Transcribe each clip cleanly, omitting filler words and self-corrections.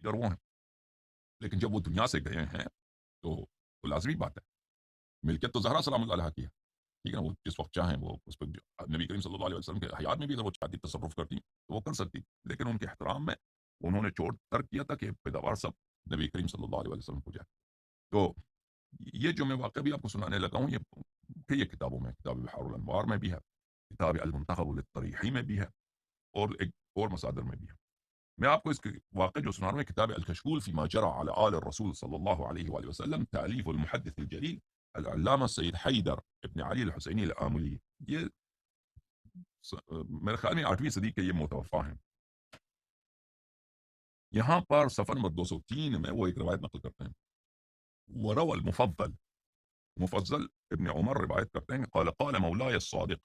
ادھر وہ ہیں، لیکن جب وہ دنیا سے گئے ہیں تو لازمی بات ہے، ملکیت تو زہرا سلام اللہ علیہ کی ہے، ٹھیک ہے نا، وہ جس وقت چاہیں وہ اس پہ نبی کریم صلی اللہ علیہ وسلم کے حیات میں بھی اگر وہ چاہتی تصرف کرتی تو وہ کر سکتی، لیکن ان کے احترام میں انہوں نے چھوڑ ترک کیا تھا کہ پیداوار سب نبی کریم صلی اللہ علیہ وسلم کو جائے۔ تو یہ جو میں واقعہ بھی آپ کو سنانے لگا ہوں، یہ کئی کتابوں میں، کتاب بحار الانوار میں بھی ہے، کتاب المنتخب للطریحی میں بھی ہے، اور ایک اور مصادر میں بھی ہے۔ میں آپ کو اس واقعہ جو سنا رہا ہوں کتاب الکشکول فيما جرى على آل الرسول صلی اللہ علیہ وآلہ وسلم، تالیف المحدث الجلیل العلامہ سید حیدر ابن علی الحسینی العاملی، یہ میرے خیال میں 8ویں صدی کے یہ متوفا ہیں۔ یہاں پر صفحہ نمبر 203 میں وہ ایک روایت نقل کرتے ہیں، وروى المفضل، مفضل ابن عمر روایت کرتے ہیں، قال قال مولاي الصادق،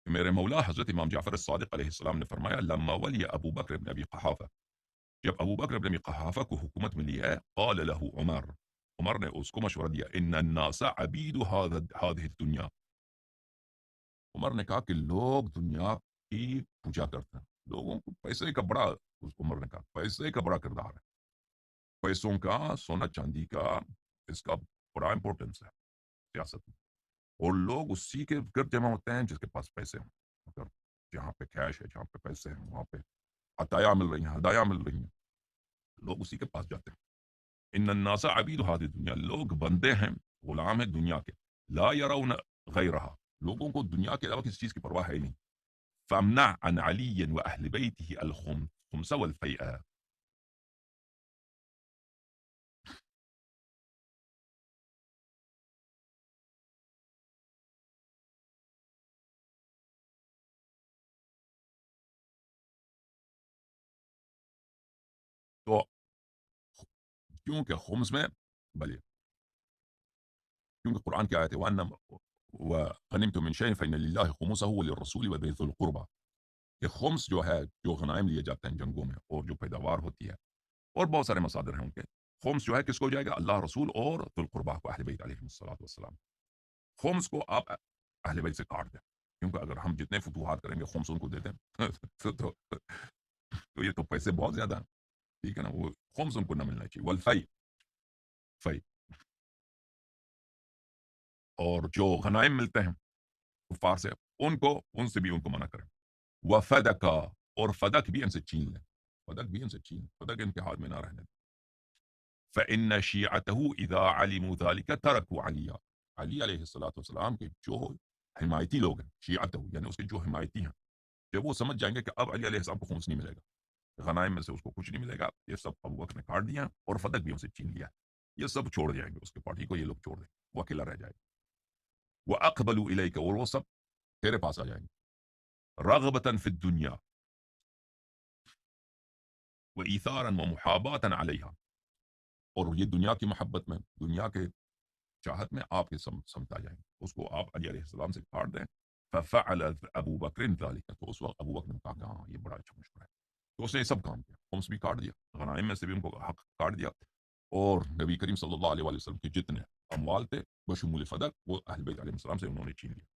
میرے مولا حضرت امام جعفر الصادق علیہ السلام نے فرمایا، لما ولی ابو بکر ابن ابی قحافہ، جب ابو بکر ابن ابی قحافہ کو حکومت ملی ہے، قال له عمر، عمر نے اس کو مشورہ دیا، ان الناس عبید هذه الدنیا، عمر نے کہا کہ لوگ دنیا کی پوجا کرتے ہیں، لوگوں کو پیسے کا بڑا، عمر نے کہا پیسے کا بڑا کردار ہے، پیسوں کا، سونا چاندی کا، اس کا بڑا امپورٹنس ہے سیاست میں، اور لوگ اسی کے گرد جمع ہوتے ہیں جس کے پاس پیسے ہوں، اگر جہاں پہ کیش ہے، جہاں پہ پیسے ہیں، وہاں پہ عطایا مل رہی ہیں، ہدایا مل رہی ہیں، لوگ اسی کے پاس جاتے ہیں۔ ان الناس عبید هذه الدنیا، لوگ بندے ہیں، غلام ہیں دنیا کے، لا يرون غیرها، لوگوں کو دنیا کے علاوہ کسی چیز کی پرواہ ہے ہی نہیں۔ فامنع عن علی واہل بیته الخمس والفیئہ، تو کیونکہ خمس میں بلی، کیونکہ قرآن کی آیت ہے وَأَنَّ وَغَنِمْتُم مِّن شَيْءٍ فَإِنَّ لِلَّهِ خُمُسَهُ وَلِلرَّسُولِ وَذِي الْقُرْبَى، کہ خمس جو ہے، جو غنائم لیے جاتے ہیں جنگوں میں اور جو پیداوار ہوتی ہے، اور بہت سارے مصادر ہیں ان کے، خمس جو ہے کس کو جائے گا؟ اللہ رسول اور ذو القربہ کو، اہل بیت علیہ السلام۔ خمس کو آپ اہل بیت سے کاٹ دیں، کیونکہ اگر ہم جتنے فتوحات کریں گے خمس ان کو دے دیں تو یہ تو پیسے بہت زیادہ ہیں، ٹھیک ہے نا، وہ خمس ان کو نہ ملنا چاہیے۔ والفی، فی، اور جو غنائم ملتے ہیں کفار سے، ان سے بھی ان کو منع کریں۔ وفدکا، اور فدک بھی ان سے چھین لیں، فدک بھی ان سے چھین، فدک ان کے ہاتھ میں نہ رہنے دیں۔ فإن شیعته اذا علموا ذلك تركوا علیہ، علی علیہ السلام کے جو حمایتی لوگ ہیں، شیعته یعنی اس کے جو حمایتی ہیں، جب وہ سمجھ جائیں گے کہ اب علی علیہ السلام کو خمس نہیں ملے گا، غنائم میں سے اس کو کچھ نہیں ملے گا، یہ سب ابو بکر نے کاٹ دیا، اور فدک بھی ان سے چھین لیا، یہ سب چھوڑ جائیں گے، اس کے پارٹی کو یہ لوگ چھوڑ دیں، وہ اکیلا رہ جائے گا۔ وَأَقْبَلُوا إِلَيْكَ، اور وہ سب تیرے پاس آ جائیں گے، رغبتاً فی الدنیا وَإِيثَارًا وَمُحَابَاةً عَلَيْهَا، اور یہ دنیا کی محبت میں، دنیا کے چاہت میں آپ کے سمت آ جائیں گے، اس کو آپ علی علیہ السلام سے کاٹ دیں۔ ففعل ابو بکر ذلك، تو اس وقت ابو بکر نے کہا کہ ہاں یہ بڑا اچھا مشورہ ہے، تو اس نے یہ سب کام کیا، خمس بھی کاٹ دیا، غنائم میں سے بھی ان کو حق کاٹ دیا، اور نبی کریم صلی اللہ علیہ وسلم کے جتنے اموال تھے بشمول فدق، وہ اہل بیت علیہ السلام سے انہوں نے چھین لیا۔